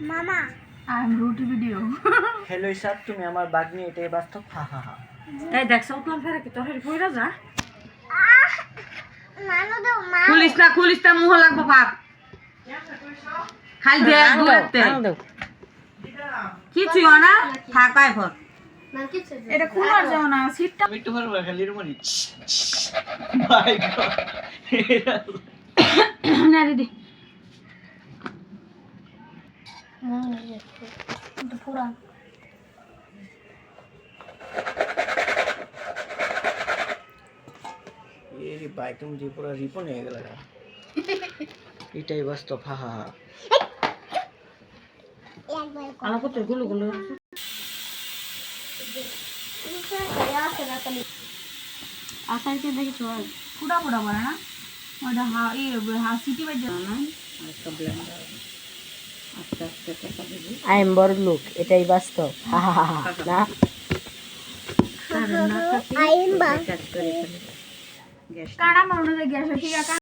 মামা I am রুটি video hello sir তুমি আমার বাগনি এটাই বাস্তব হা হা হা এই দেখছ তোর ফেরে কি তোর কইরা যা নানু দাও মা খুলিস না মুহ লাগবো বাপ খালি দে ঘুরতে কিছু না থাকাই ভর না কিছু এটা খুলার যাও না সিটটা আমি একটু পারবো খালি রুমানি মাই গড না রে পুরা এই ভাই তুমি যে পুরো রিপন হয়ে গেল এটাই বাস্তব হা হা হা একবার আমার কত গুলো আসাইতে দেখি চল ফুটা বলে না ওটা সিটি বাজে না একটা ব্লেন্ডার আস্তে আস্তে কথা বলি আই এম বড় লোক এটাই বাস্তব হা হা হা না কারণ না থাকে আইন বা কাজ করে ফেলে গ্যাস কাড়া মনে গ্যাস ঠিক আছে